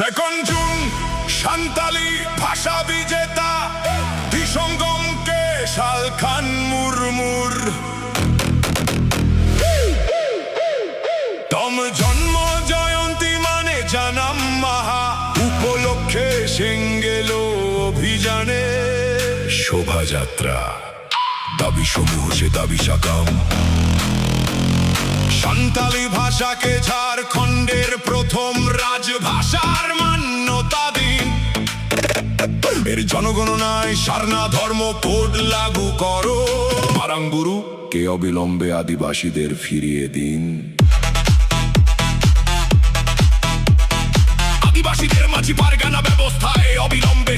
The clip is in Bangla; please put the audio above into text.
2 জুন সান্তালি ভাষা বিজেতা বিসঙ্গমকে শালখান মুরমুর তম জন্ম জয়ন্তী মানে জানাম মাহা উপলক্ষে সিঙ্গেল অভিযানে শোভাযাত্রা দাবি সমূহ সে দাবি সাকাম সান্তালি ভাষাকে ঝাড়খণ্ডের প্রথম রাজভাষার মান্যতা দিন এর জনগণনায় সারনা ধর্ম কোড লাগু করো মারাঙ্গুরু কে অবিলম্বে আদিবাসীদের ফিরিয়ে দিন আদিবাসীদের মাঝি পারগানা ব্যবস্থায় অবিলম্বে